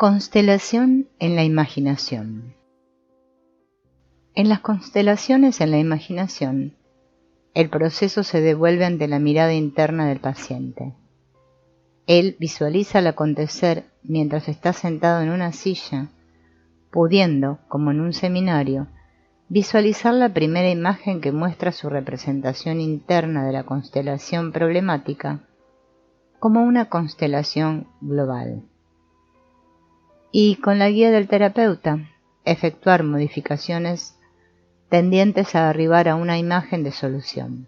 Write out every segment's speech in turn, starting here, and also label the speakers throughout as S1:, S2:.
S1: Constelación en la imaginación. En las constelaciones en la imaginación, el proceso se devuelve ante la mirada interna del paciente. Él visualiza el acontecer mientras está sentado en una silla, pudiendo, como en un seminario, visualizar la primera imagen que muestra su representación interna de la constelación problemática como una constelación global. Y con la guía del terapeuta, efectuar modificaciones tendientes a arribar a una imagen de solución.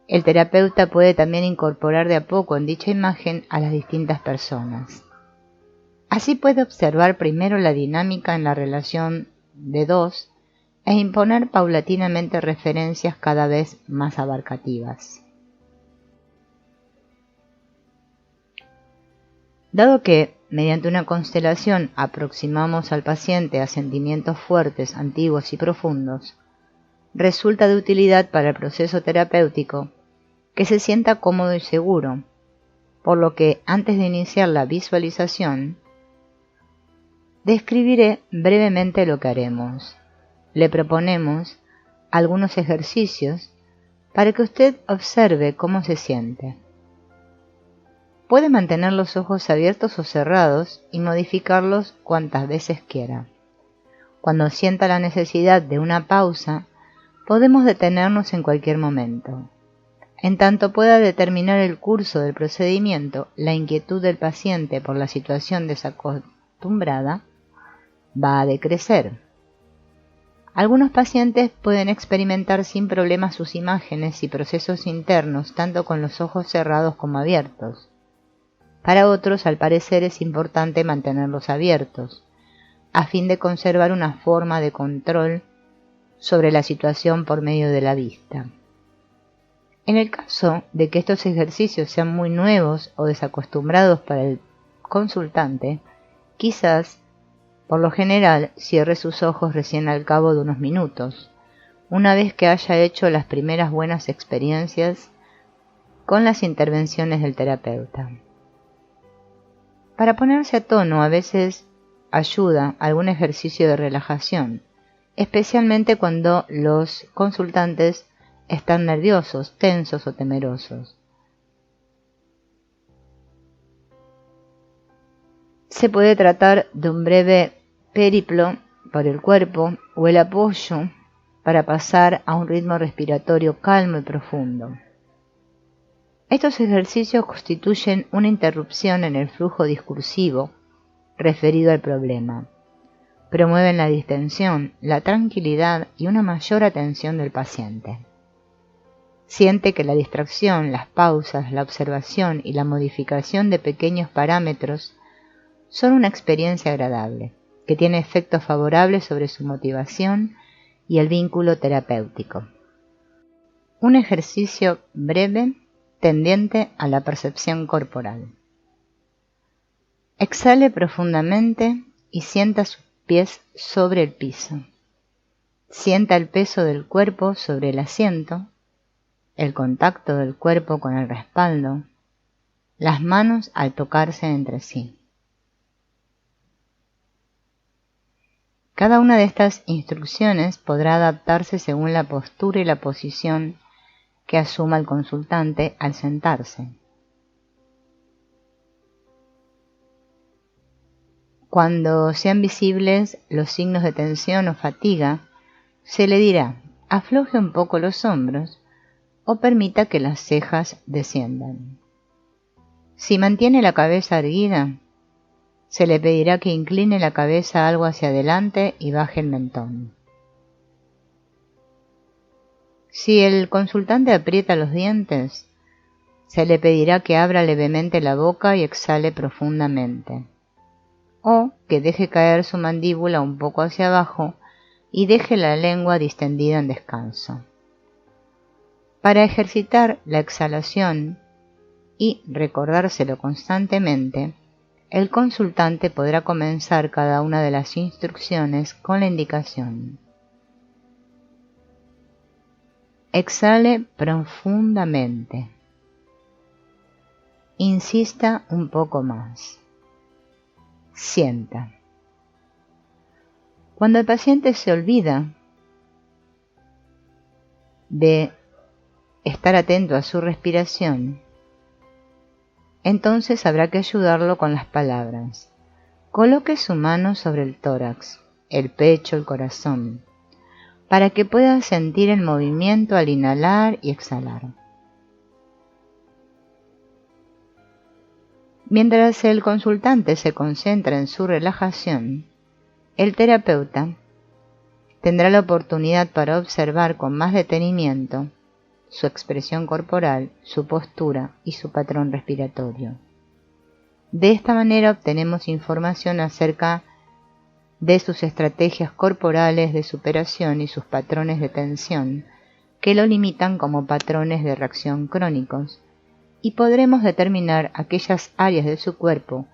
S1: El terapeuta puede también incorporar de a poco en dicha imagen a las distintas personas. Así puede observar primero la dinámica en la relación de dos e imponer paulatinamente referencias cada vez más abarcativas. Dado que, mediante una constelación, aproximamos al paciente a sentimientos fuertes, antiguos y profundos, resulta de utilidad para el proceso terapéutico que se sienta cómodo y seguro, por lo que antes de iniciar la visualización, describiré brevemente lo que haremos. Le proponemos algunos ejercicios para que usted observe cómo se siente. Puede mantener los ojos abiertos o cerrados y modificarlos cuantas veces quiera. Cuando sienta la necesidad de una pausa, podemos detenernos en cualquier momento. En tanto pueda determinar el curso del procedimiento, la inquietud del paciente por la situación desacostumbrada va a decrecer. Algunos pacientes pueden experimentar sin problema sus imágenes y procesos internos tanto con los ojos cerrados como abiertos. Para otros, al parecer, es importante mantenerlos abiertos, a fin de conservar una forma de control sobre la situación por medio de la vista. En el caso de que estos ejercicios sean muy nuevos o desacostumbrados para el consultante, quizás, por lo general, cierre sus ojos recién al cabo de unos minutos, una vez que haya hecho las primeras buenas experiencias con las intervenciones del terapeuta. Para ponerse a tono, a veces ayuda algún ejercicio de relajación, especialmente cuando los consultantes están nerviosos, tensos o temerosos. Se puede tratar de un breve periplo por el cuerpo o el apoyo para pasar a un ritmo respiratorio calmo y profundo. Estos ejercicios constituyen una interrupción en el flujo discursivo referido al problema. Promueven la distensión, la tranquilidad y una mayor atención del paciente. Siente que la distracción, las pausas, la observación y la modificación de pequeños parámetros son una experiencia agradable, que tiene efectos favorables sobre su motivación y el vínculo terapéutico. Un ejercicio breve tendiente a la percepción corporal. Exhale profundamente y sienta sus pies sobre el piso. Sienta el peso del cuerpo sobre el asiento, el contacto del cuerpo con el respaldo, las manos al tocarse entre sí. Cada una de estas instrucciones podrá adaptarse según la postura y la posición que asuma el consultante al sentarse. Cuando sean visibles los signos de tensión o fatiga, se le dirá: afloje un poco los hombros o permita que las cejas desciendan. Si mantiene la cabeza erguida, se le pedirá que incline la cabeza algo hacia adelante y baje el mentón. Si el consultante aprieta los dientes, se le pedirá que abra levemente la boca y exhale profundamente, o que deje caer su mandíbula un poco hacia abajo y deje la lengua distendida en descanso. Para ejercitar la exhalación y recordárselo constantemente, el consultante podrá comenzar cada una de las instrucciones con la indicación: exhale profundamente. Insista un poco más. sienta. Cuando el paciente se olvida de estar atento a su respiración, entonces habrá que ayudarlo con las palabras. Coloque su mano sobre el tórax, el pecho, el corazón, para que pueda sentir el movimiento al inhalar y exhalar. Mientras el consultante se concentra en su relajación, el terapeuta tendrá la oportunidad para observar con más detenimiento su expresión corporal, su postura y su patrón respiratorio. De esta manera obtenemos información acerca de sus estrategias corporales de superación y sus patrones de tensión, que lo limitan como patrones de reacción crónicos, y podremos determinar aquellas áreas de su cuerpo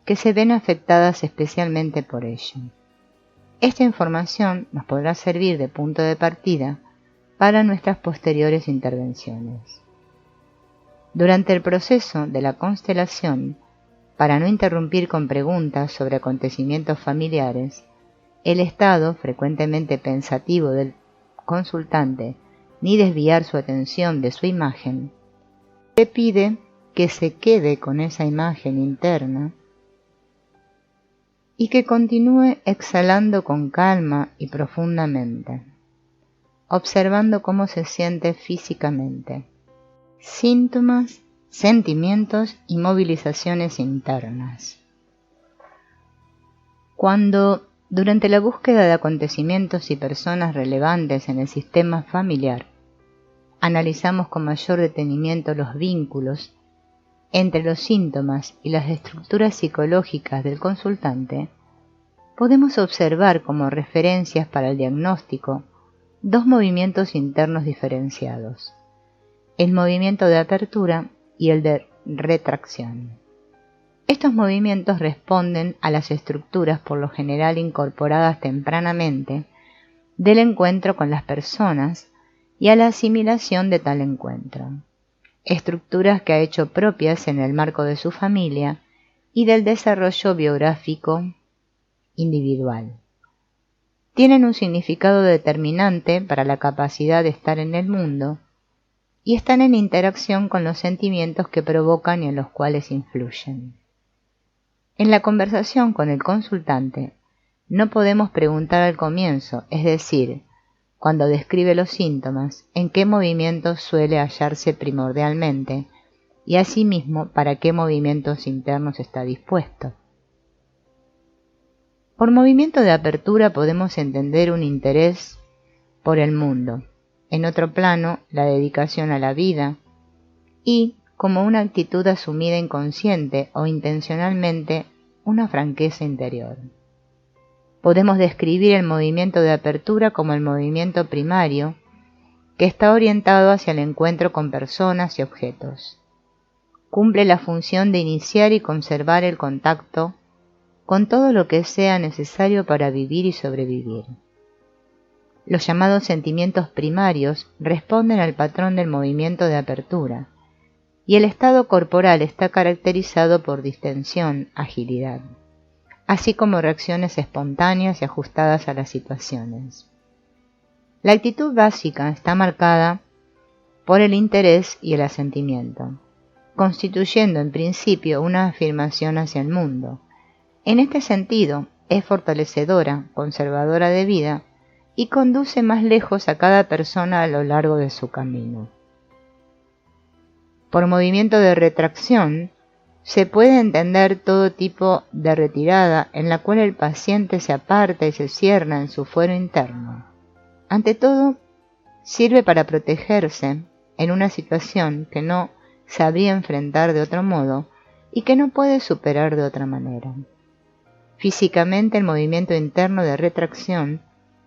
S1: que se ven afectadas especialmente por ello. Esta información nos podrá servir de punto de partida para nuestras posteriores intervenciones. Durante el proceso de la constelación, para no interrumpir con preguntas sobre acontecimientos familiares, el estado frecuentemente pensativo del consultante, ni desviar su atención de su imagen, se pide que se quede con esa imagen interna y que continúe exhalando con calma y profundamente, observando cómo se siente físicamente, síntomas, sentimientos y movilizaciones internas. Cuando, durante la búsqueda de acontecimientos y personas relevantes en el sistema familiar, analizamos con mayor detenimiento los vínculos entre los síntomas y las estructuras psicológicas del consultante, podemos observar como referencias para el diagnóstico dos movimientos internos diferenciados: el movimiento de apertura y el de retracción. Estos movimientos responden a las estructuras por lo general incorporadas tempranamente del encuentro con las personas y a la asimilación de tal encuentro, estructuras que ha hecho propias en el marco de su familia y del desarrollo biográfico individual. Tienen un significado determinante para la capacidad de estar en el mundo y están en interacción con los sentimientos que provocan y en los cuales influyen. En la conversación con el consultante, no podemos preguntar al comienzo, es decir, cuando describe los síntomas, en qué movimientos suele hallarse primordialmente y asimismo para qué movimientos internos está dispuesto. Por movimiento de apertura podemos entender un interés por el mundo, en otro plano la dedicación a la vida y, como una actitud asumida inconsciente o intencionalmente, una franqueza interior. Podemos describir el movimiento de apertura como el movimiento primario, que está orientado hacia el encuentro con personas y objetos. Cumple la función de iniciar y conservar el contacto con todo lo que sea necesario para vivir y sobrevivir. Los llamados sentimientos primarios responden al patrón del movimiento de apertura, y el estado corporal está caracterizado por distensión, agilidad, así como reacciones espontáneas y ajustadas a las situaciones. La actitud básica está marcada por el interés y el asentimiento, constituyendo en principio una afirmación hacia el mundo. En este sentido, es fortalecedora, conservadora de vida y conduce más lejos a cada persona a lo largo de su camino. Por movimiento de retracción, se puede entender todo tipo de retirada en la cual el paciente se aparta y se cierra en su fuero interno. Ante todo, sirve para protegerse en una situación que no sabría enfrentar de otro modo y que no puede superar de otra manera. Físicamente, el movimiento interno de retracción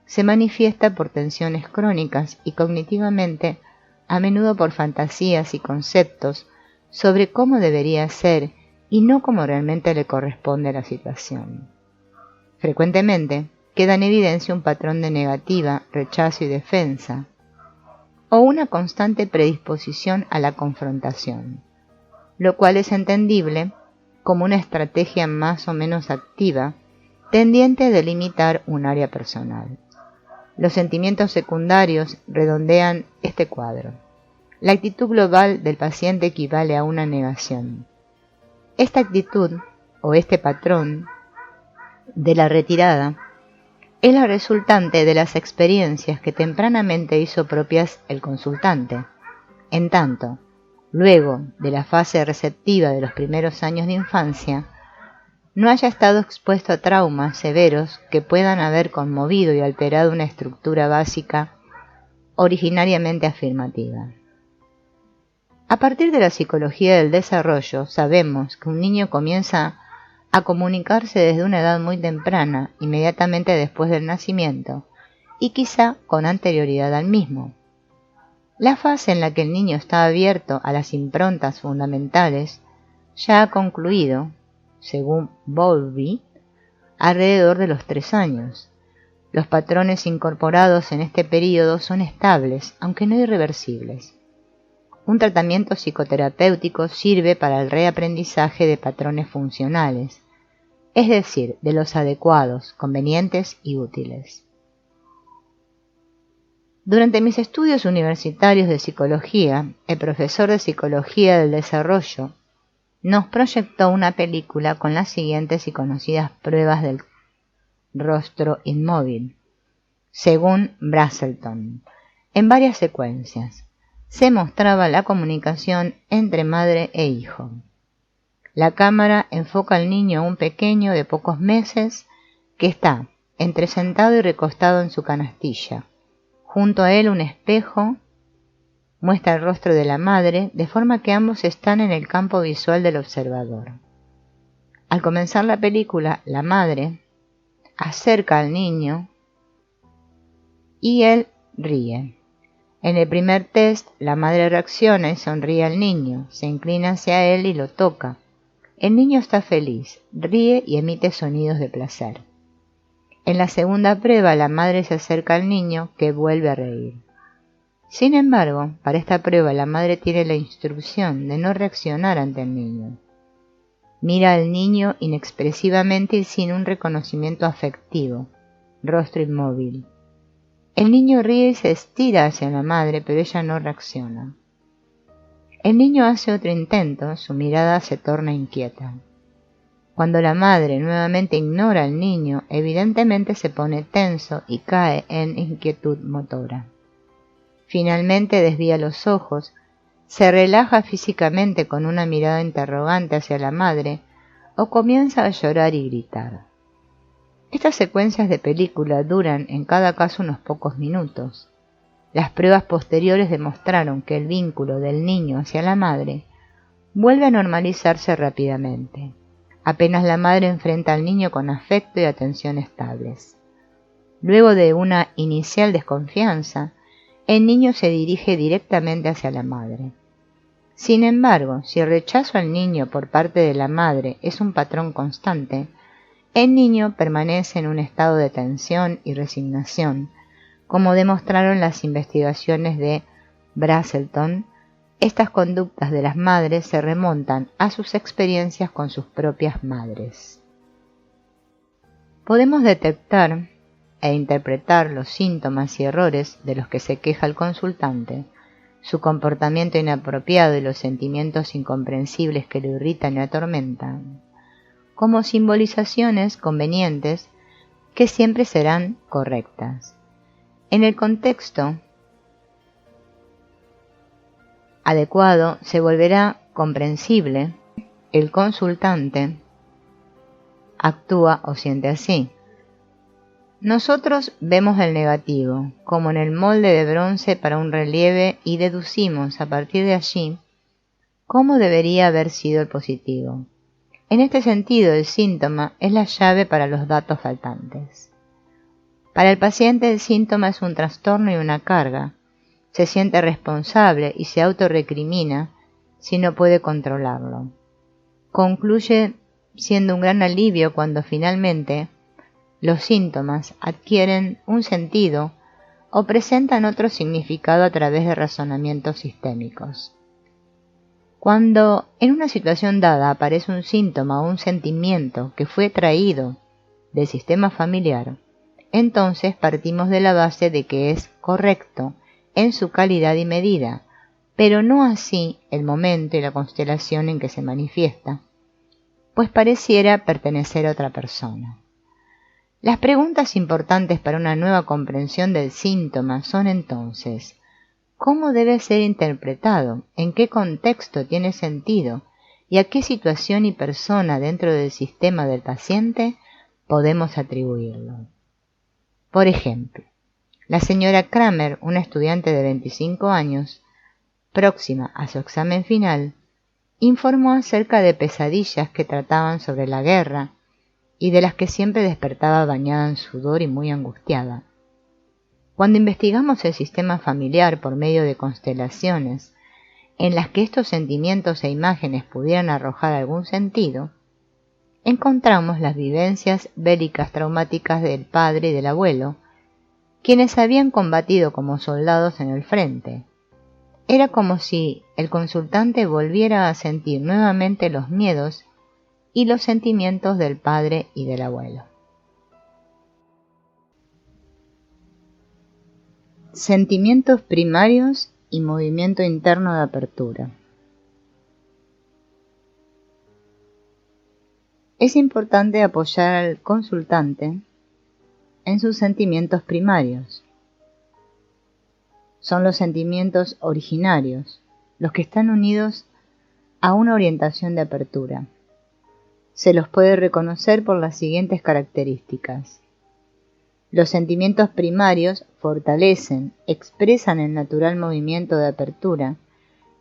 S1: se manifiesta por tensiones crónicas y cognitivamente, a menudo por fantasías y conceptos sobre cómo debería ser y no como realmente le corresponde a la situación. Frecuentemente queda en evidencia un patrón de negativa, rechazo y defensa, o una constante predisposición a la confrontación, lo cual es entendible como una estrategia más o menos activa, tendiente a delimitar un área personal. Los sentimientos secundarios redondean este cuadro. La actitud global del paciente equivale a una negación. Esta actitud, o este patrón de la retirada, es la resultante de las experiencias que tempranamente hizo propias el consultante. En tanto, luego de la fase receptiva de los primeros años de infancia, no haya estado expuesto a traumas severos que puedan haber conmovido y alterado una estructura básica originariamente afirmativa. A partir de la psicología del desarrollo, sabemos que un niño comienza a comunicarse desde una edad muy temprana, inmediatamente después del nacimiento, y quizá con anterioridad al mismo. La fase en la que el niño está abierto a las improntas fundamentales ya ha concluido, según Bowlby, alrededor de los 3 años. Los patrones incorporados en este período son estables, aunque no irreversibles. Un tratamiento psicoterapéutico sirve para el reaprendizaje de patrones funcionales, es decir, de los adecuados, convenientes y útiles. Durante mis estudios universitarios de psicología, el profesor de Psicología del Desarrollo nos proyectó una película con las siguientes y conocidas pruebas del rostro inmóvil, según Brazelton. En varias secuencias se mostraba la comunicación entre madre e hijo. La cámara enfoca al niño aún pequeño de pocos meses que está entre sentado y recostado en su canastilla. Junto a él un espejo muestra el rostro de la madre, de forma que ambos están en el campo visual del observador. Al comenzar la película, la madre acerca al niño y él ríe. En el primer test, la madre reacciona y sonríe al niño, se inclina hacia él y lo toca. El niño está feliz, ríe y emite sonidos de placer. En la segunda prueba, la madre se acerca al niño, que vuelve a reír. Sin embargo, para esta prueba la madre tiene la instrucción de no reaccionar ante el niño. Mira al niño inexpresivamente y sin un reconocimiento afectivo, rostro inmóvil. El niño ríe y se estira hacia la madre, pero ella no reacciona. El niño hace otro intento, su mirada se torna inquieta. Cuando la madre nuevamente ignora al niño, evidentemente se pone tenso y cae en inquietud motora. Finalmente desvía los ojos, se relaja físicamente con una mirada interrogante hacia la madre o comienza a llorar y gritar. Estas secuencias de película duran en cada caso unos pocos minutos. Las pruebas posteriores demostraron que el vínculo del niño hacia la madre vuelve a normalizarse rápidamente. Apenas la madre enfrenta al niño con afecto y atención estables. Luego de una inicial desconfianza, el niño se dirige directamente hacia la madre. Sin embargo, si el rechazo al niño por parte de la madre es un patrón constante, el niño permanece en un estado de tensión y resignación, como demostraron las investigaciones de Brazelton. Estas conductas de las madres se remontan a sus experiencias con sus propias madres. Podemos detectar e interpretar los síntomas y errores de los que se queja el consultante, su comportamiento inapropiado y los sentimientos incomprensibles que lo irritan y atormentan, como simbolizaciones convenientes que siempre serán correctas. En el contexto adecuado se volverá comprensible, el consultante actúa o siente así. Nosotros vemos el negativo, como en el molde de bronce para un relieve, y deducimos a partir de allí cómo debería haber sido el positivo. En este sentido, el síntoma es la llave para los datos faltantes. Para el paciente el síntoma es un trastorno y una carga. Se siente responsable y se autorrecrimina si no puede controlarlo. Concluye siendo un gran alivio cuando finalmente los síntomas adquieren un sentido o presentan otro significado a través de razonamientos sistémicos. Cuando en una situación dada aparece un síntoma o un sentimiento que fue traído del sistema familiar, entonces partimos de la base de que es correcto en su calidad y medida, pero no así el momento y la constelación en que se manifiesta, pues pareciera pertenecer a otra persona. Las preguntas importantes para una nueva comprensión del síntoma son entonces: ¿cómo debe ser interpretado? ¿En qué contexto tiene sentido? ¿Y a qué situación y persona dentro del sistema del paciente podemos atribuirlo? Por ejemplo, la señora Kramer, una estudiante de 25 años, próxima a su examen final, informó acerca de pesadillas que trataban sobre la guerra y de las que siempre despertaba bañada en sudor y muy angustiada. Cuando investigamos el sistema familiar por medio de constelaciones, en las que estos sentimientos e imágenes pudieran arrojar algún sentido, encontramos las vivencias bélicas traumáticas del padre y del abuelo, quienes habían combatido como soldados en el frente. Era como si el consultante volviera a sentir nuevamente los miedos y los sentimientos del padre y del abuelo. Sentimientos primarios y movimiento interno de apertura. Es importante apoyar al consultante en sus sentimientos primarios. Son los sentimientos originarios, los que están unidos a una orientación de apertura. Se los puede reconocer por las siguientes características. Los sentimientos primarios fortalecen, expresan el natural movimiento de apertura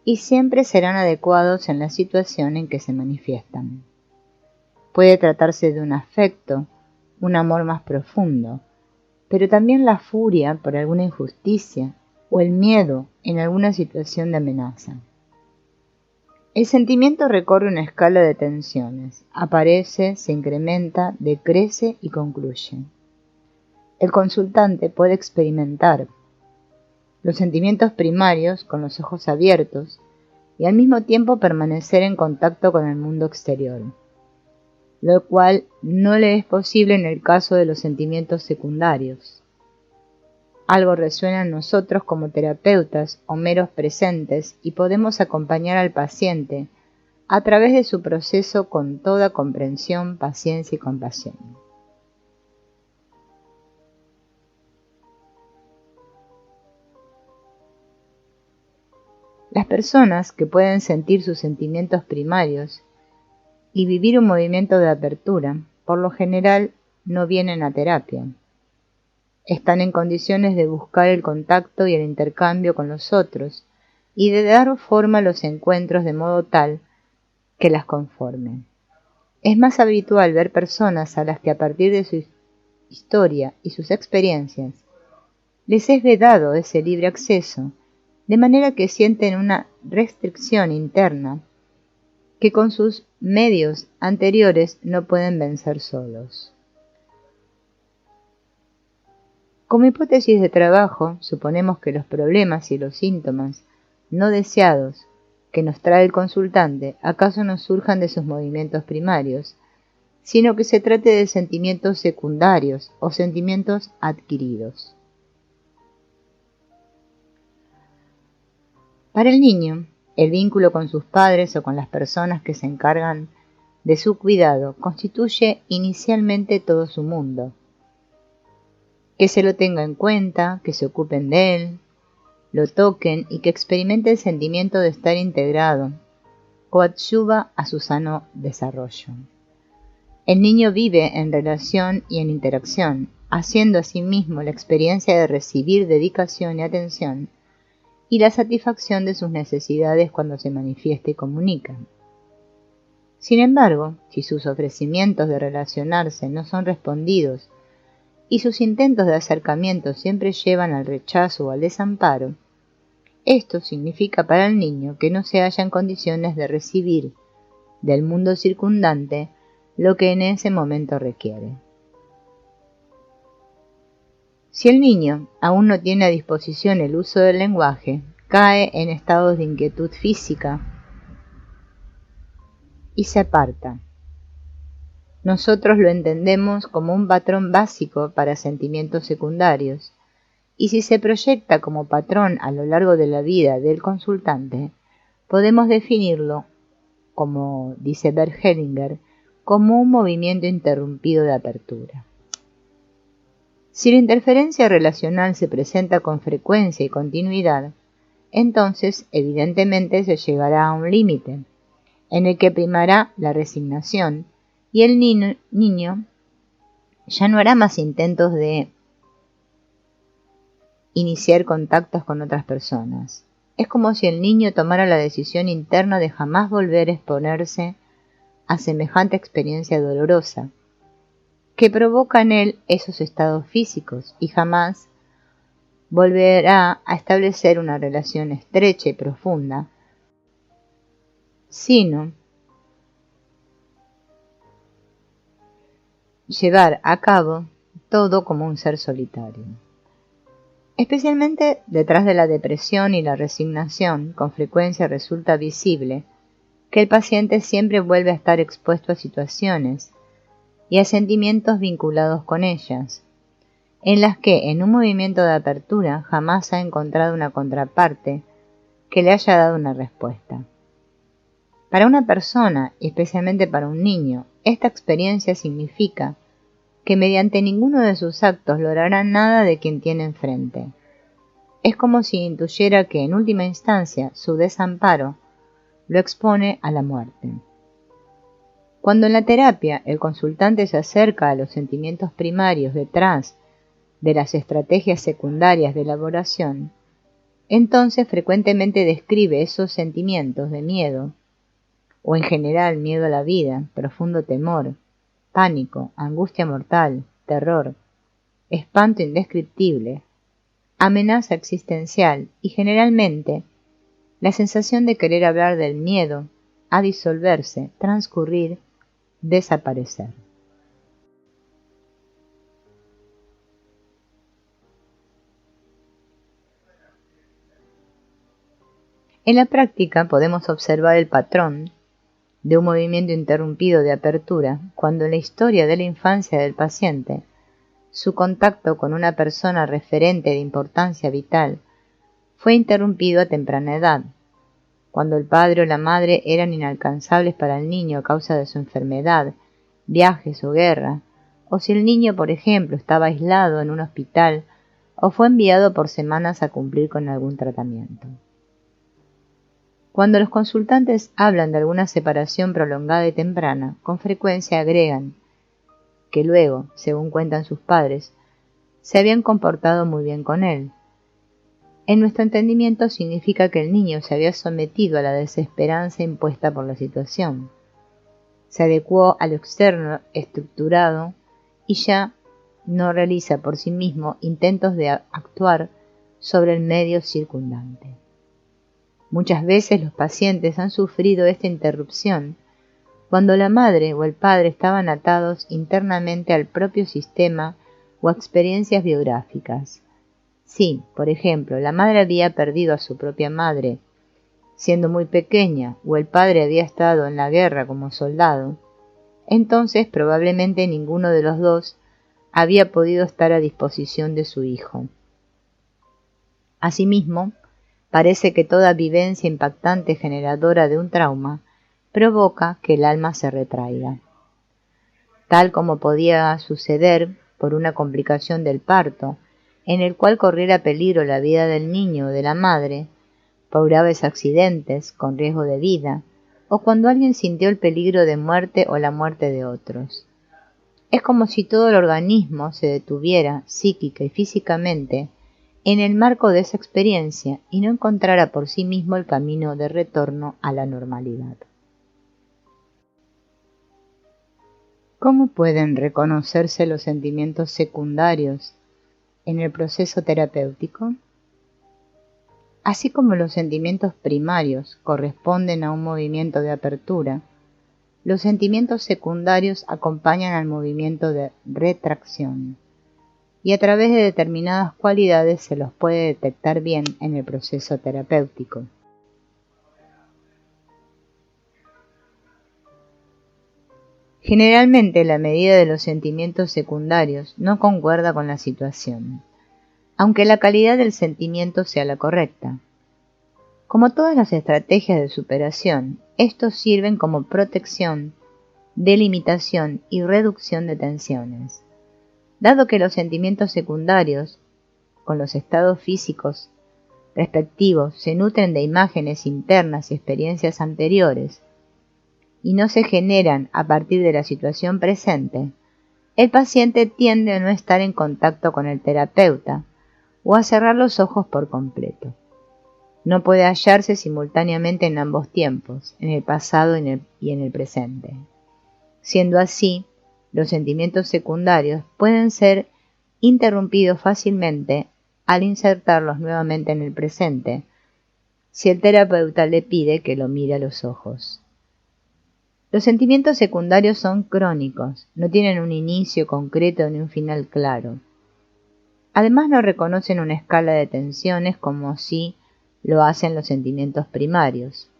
S1: y siempre serán adecuados en la situación en que se manifiestan. Puede tratarse de un afecto, un amor más profundo, pero también la furia por alguna injusticia o el miedo en alguna situación de amenaza. El sentimiento recorre una escala de tensiones, aparece, se incrementa, decrece y concluye. El consultante puede experimentar los sentimientos primarios con los ojos abiertos y al mismo tiempo permanecer en contacto con el mundo exterior, lo cual no le es posible en el caso de los sentimientos secundarios. Algo resuena en nosotros como terapeutas o meros presentes y podemos acompañar al paciente a través de su proceso con toda comprensión, paciencia y compasión. Las personas que pueden sentir sus sentimientos primarios y vivir un movimiento de apertura, por lo general, no vienen a terapia. Están en condiciones de buscar el contacto y el intercambio con los otros y de dar forma a los encuentros de modo tal que las conformen. Es más habitual ver personas a las que a partir de su historia y sus experiencias les es vedado ese libre acceso, de manera que sienten una restricción interna que con sus medios anteriores no pueden vencer solos. Como hipótesis de trabajo, suponemos que los problemas y los síntomas no deseados que nos trae el consultante acaso no surjan de sus movimientos primarios, sino que se trate de sentimientos secundarios o sentimientos adquiridos. Para el niño, el vínculo con sus padres o con las personas que se encargan de su cuidado constituye inicialmente todo su mundo. Que se lo tenga en cuenta, que se ocupen de él, lo toquen y que experimente el sentimiento de estar integrado, coadyuva a su sano desarrollo. El niño vive en relación y en interacción, haciendo asimismo la experiencia de recibir dedicación y atención y la satisfacción de sus necesidades cuando se manifiesta y comunica. Sin embargo, si sus ofrecimientos de relacionarse no son respondidos y sus intentos de acercamiento siempre llevan al rechazo o al desamparo, esto significa para el niño que no se halla en condiciones de recibir del mundo circundante lo que en ese momento requiere. Si el niño aún no tiene a disposición el uso del lenguaje, cae en estados de inquietud física, y se aparta. Nosotros lo entendemos como un patrón básico para sentimientos secundarios, y si se proyecta como patrón a lo largo de la vida del consultante, podemos definirlo, como dice Bert Hellinger, como un movimiento interrumpido de apertura. Si la interferencia relacional se presenta con frecuencia y continuidad, entonces evidentemente se llegará a un límite, en el que primará la resignación, y el niño ya no hará más intentos de iniciar contactos con otras personas. Es como si el niño tomara la decisión interna de jamás volver a exponerse a semejante experiencia dolorosa, que provoca en él esos estados físicos, y jamás volverá a establecer una relación estrecha y profunda, sino llevar a cabo todo como un ser solitario. Especialmente detrás de la depresión y la resignación, con frecuencia resulta visible que el paciente siempre vuelve a estar expuesto a situaciones y a sentimientos vinculados con ellas, en las que en un movimiento de apertura jamás ha encontrado una contraparte que le haya dado una respuesta. Para una persona, y especialmente para un niño, esta experiencia significa que mediante ninguno de sus actos logrará nada de quien tiene enfrente. Es como si intuyera que en última instancia su desamparo lo expone a la muerte. Cuando en la terapia el consultante se acerca a los sentimientos primarios detrás de las estrategias secundarias de elaboración, entonces frecuentemente describe esos sentimientos de miedo, o en general miedo a la vida, profundo temor, pánico, angustia mortal, terror, espanto indescriptible, amenaza existencial y generalmente la sensación de querer hablar del miedo a disolverse, transcurrir, desaparecer. En la práctica podemos observar el patrón de un movimiento interrumpido de apertura cuando en la historia de la infancia del paciente su contacto con una persona referente de importancia vital fue interrumpido a temprana edad, cuando el padre o la madre eran inalcanzables para el niño a causa de su enfermedad, viajes o guerra, o si el niño, por ejemplo, estaba aislado en un hospital o fue enviado por semanas a cumplir con algún tratamiento. Cuando los consultantes hablan de alguna separación prolongada y temprana, con frecuencia agregan que luego, según cuentan sus padres, se habían comportado muy bien con él. En nuestro entendimiento significa que el niño se había sometido a la desesperanza impuesta por la situación. Se adecuó a lo externo estructurado y ya no realiza por sí mismo intentos de actuar sobre el medio circundante. Muchas veces los pacientes han sufrido esta interrupción cuando la madre o el padre estaban atados internamente al propio sistema o a experiencias biográficas. Si, por ejemplo, la madre había perdido a su propia madre siendo muy pequeña o el padre había estado en la guerra como soldado, entonces probablemente ninguno de los dos había podido estar a disposición de su hijo. Asimismo, parece que toda vivencia impactante generadora de un trauma provoca que el alma se retraiga. Tal como podía suceder por una complicación del parto, en el cual corriera peligro la vida del niño o de la madre, por graves accidentes con riesgo de vida, o cuando alguien sintió el peligro de muerte o la muerte de otros. Es como si todo el organismo se detuviera psíquica y físicamente en el marco de esa experiencia y no encontrara por sí mismo el camino de retorno a la normalidad. ¿Cómo pueden reconocerse los sentimientos secundarios en el proceso terapéutico? Así como los sentimientos primarios corresponden a un movimiento de apertura, los sentimientos secundarios acompañan al movimiento de retracción, y a través de determinadas cualidades se los puede detectar bien en el proceso terapéutico. Generalmente la medida de los sentimientos secundarios no concuerda con la situación, aunque la calidad del sentimiento sea la correcta. Como todas las estrategias de superación, estos sirven como protección, delimitación y reducción de tensiones. Dado que los sentimientos secundarios, con los estados físicos respectivos, se nutren de imágenes internas y experiencias anteriores, y no se generan a partir de la situación presente, el paciente tiende a no estar en contacto con el terapeuta o a cerrar los ojos por completo. No puede hallarse simultáneamente en ambos tiempos, en el pasado y en el presente. Siendo así, los sentimientos secundarios pueden ser interrumpidos fácilmente al insertarlos nuevamente en el presente, si el terapeuta le pide que lo mire a los ojos. Los sentimientos secundarios son crónicos, no tienen un inicio concreto ni un final claro. Además, no reconocen una escala de tensiones como si lo hacen los sentimientos primarios.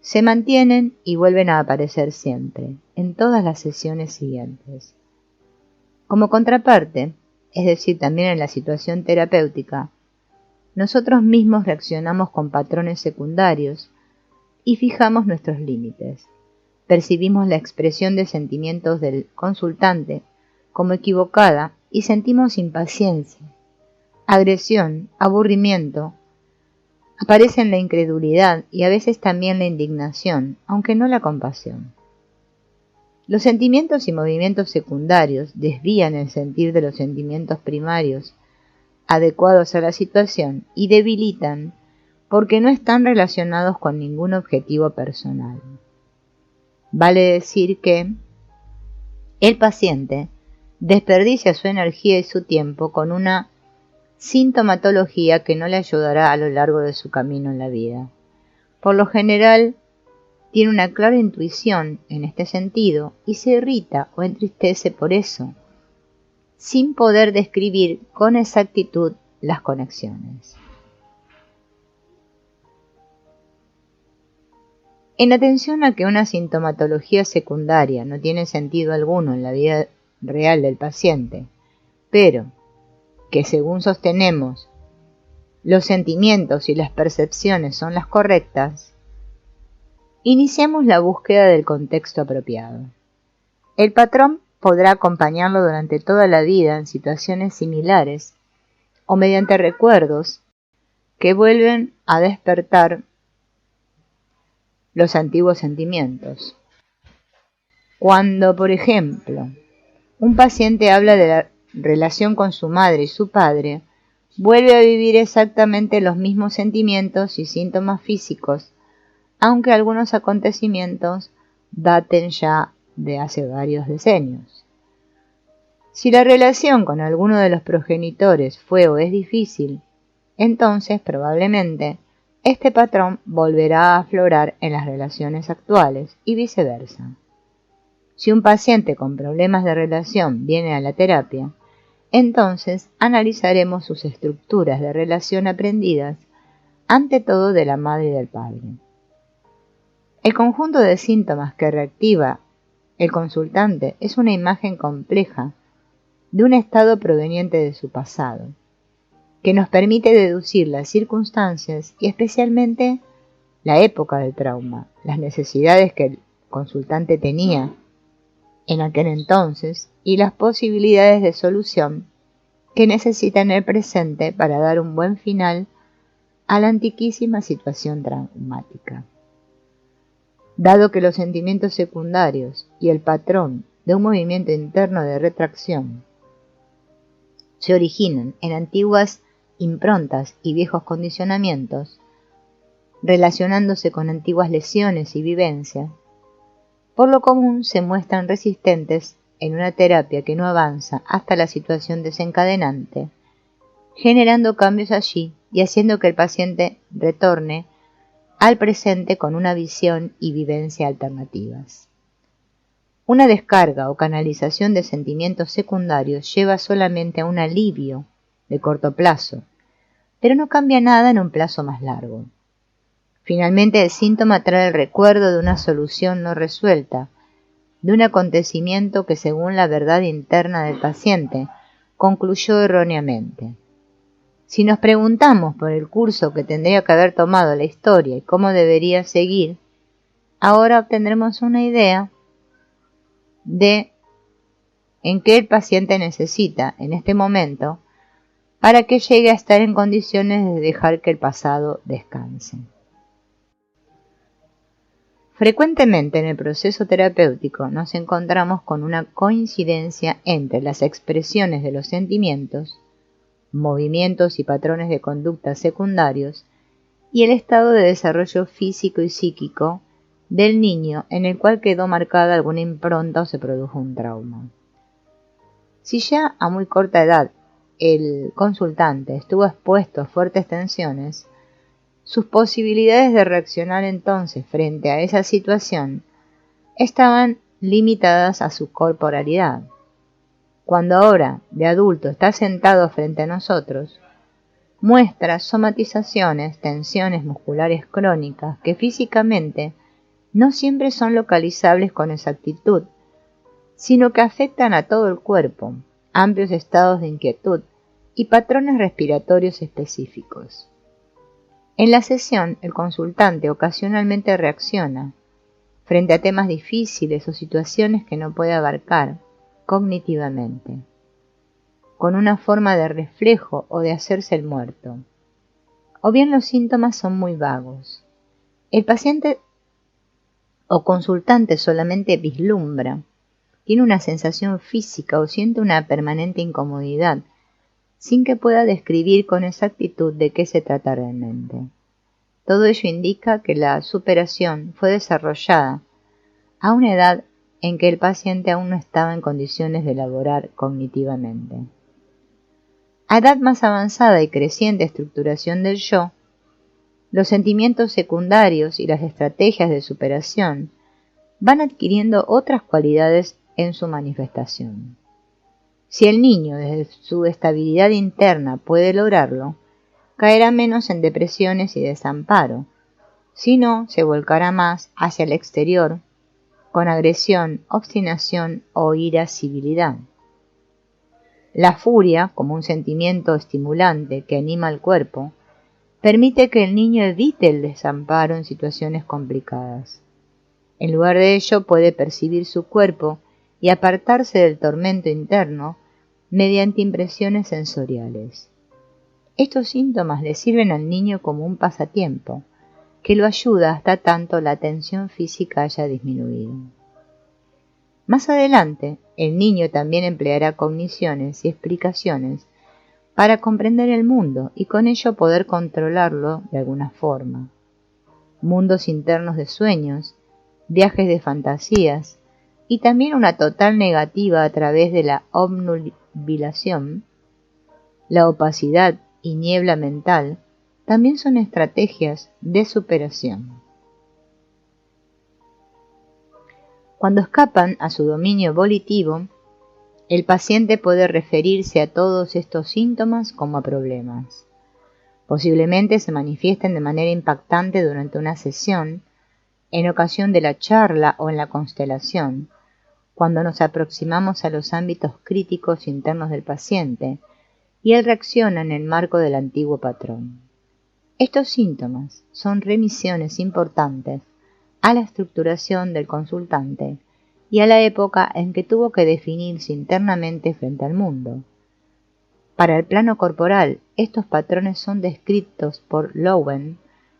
S1: Se mantienen y vuelven a aparecer siempre, en todas las sesiones siguientes. Como contraparte, es decir, también en la situación terapéutica, nosotros mismos reaccionamos con patrones secundarios y fijamos nuestros límites. Percibimos la expresión de sentimientos del consultante como equivocada y sentimos impaciencia, agresión, aburrimiento. Aparecen la incredulidad y a veces también la indignación, aunque no la compasión. Los sentimientos y movimientos secundarios desvían el sentir de los sentimientos primarios adecuados a la situación y debilitan porque no están relacionados con ningún objetivo personal. Vale decir que el paciente desperdicia su energía y su tiempo con una sintomatología que no le ayudará a lo largo de su camino en la vida. Por lo general, tiene una clara intuición en este sentido y se irrita o entristece por eso, sin poder describir con exactitud las conexiones. En atención a que una sintomatología secundaria no tiene sentido alguno en la vida real del paciente, pero que según sostenemos, los sentimientos y las percepciones son las correctas, iniciamos la búsqueda del contexto apropiado. El patrón podrá acompañarlo durante toda la vida en situaciones similares o mediante recuerdos que vuelven a despertar los antiguos sentimientos. Cuando, por ejemplo, un paciente habla de la relación con su madre y su padre, vuelve a vivir exactamente los mismos sentimientos y síntomas físicos, aunque algunos acontecimientos daten ya de hace varios decenios. Si la relación con alguno de los progenitores fue o es difícil, entonces probablemente este patrón volverá a aflorar en las relaciones actuales y viceversa. Si un paciente con problemas de relación viene a la terapia, entonces analizaremos sus estructuras de relación aprendidas, ante todo de la madre y del padre. El conjunto de síntomas que reactiva el consultante es una imagen compleja de un estado proveniente de su pasado, que nos permite deducir las circunstancias y especialmente la época del trauma, las necesidades que el consultante tenía en aquel entonces y las posibilidades de solución que necesita en el presente para dar un buen final a la antiquísima situación traumática. Dado que los sentimientos secundarios y el patrón de un movimiento interno de retracción se originan en antiguas improntas y viejos condicionamientos, relacionándose con antiguas lesiones y vivencias, por lo común se muestran resistentes en una terapia que no avanza hasta la situación desencadenante, generando cambios allí y haciendo que el paciente retorne al presente con una visión y vivencia alternativas. Una descarga o canalización de sentimientos secundarios lleva solamente a un alivio de corto plazo, pero no cambia nada en un plazo más largo. Finalmente, el síntoma trae el recuerdo de una solución no resuelta, de un acontecimiento que según la verdad interna del paciente concluyó erróneamente. Si nos preguntamos por el curso que tendría que haber tomado la historia y cómo debería seguir, ahora obtendremos una idea de en qué el paciente necesita en este momento para que llegue a estar en condiciones de dejar que el pasado descanse. Frecuentemente en el proceso terapéutico nos encontramos con una coincidencia entre las expresiones de los sentimientos, movimientos y patrones de conducta secundarios y el estado de desarrollo físico y psíquico del niño en el cual quedó marcada alguna impronta o se produjo un trauma. Si ya a muy corta edad el consultante estuvo expuesto a fuertes tensiones, sus posibilidades de reaccionar entonces frente a esa situación estaban limitadas a su corporalidad. Cuando ahora, de adulto, está sentado frente a nosotros, muestra somatizaciones, tensiones musculares crónicas que físicamente no siempre son localizables con exactitud, sino que afectan a todo el cuerpo, amplios estados de inquietud y patrones respiratorios específicos. En la sesión, el consultante ocasionalmente reacciona frente a temas difíciles o situaciones que no puede abarcar cognitivamente, con una forma de reflejo o de hacerse el muerto. O bien los síntomas son muy vagos. El paciente o consultante solamente vislumbra, tiene una sensación física o siente una permanente incomodidad, sin que pueda describir con exactitud de qué se trata realmente. Todo ello indica que la superación fue desarrollada a una edad en que el paciente aún no estaba en condiciones de elaborar cognitivamente. A edad más avanzada y creciente estructuración del yo, los sentimientos secundarios y las estrategias de superación van adquiriendo otras cualidades en su manifestación. Si el niño desde su estabilidad interna puede lograrlo, caerá menos en depresiones y desamparo, si no, se volcará más hacia el exterior con agresión, obstinación o irascibilidad. La furia, como un sentimiento estimulante que anima al cuerpo, permite que el niño evite el desamparo en situaciones complicadas. En lugar de ello, puede percibir su cuerpo y apartarse del tormento interno mediante impresiones sensoriales. Estos síntomas le sirven al niño como un pasatiempo, que lo ayuda hasta tanto la tensión física haya disminuido. Más adelante, el niño también empleará cogniciones y explicaciones para comprender el mundo y con ello poder controlarlo de alguna forma. Mundos internos de sueños, viajes de fantasías y también una total negativa a través de la obnubilación, la opacidad y niebla mental también son estrategias de superación. Cuando escapan a su dominio volitivo, el paciente puede referirse a todos estos síntomas como a problemas. Posiblemente se manifiesten de manera impactante durante una sesión, en ocasión de la charla o en la constelación, cuando nos aproximamos a los ámbitos críticos internos del paciente y él reacciona en el marco del antiguo patrón. Estos síntomas son remisiones importantes a la estructuración del consultante y a la época en que tuvo que definirse internamente frente al mundo. Para el plano corporal, estos patrones son descritos por Lowen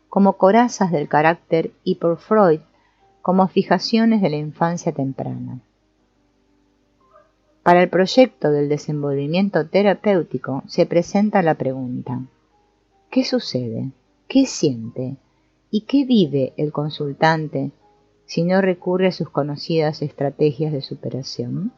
S1: como corazas del carácter y por Freud como fijaciones de la infancia temprana. Para el proyecto del desenvolvimiento terapéutico se presenta la pregunta: ¿qué sucede? ¿Qué siente? ¿Y qué vive el consultante si no recurre a sus conocidas estrategias de superación?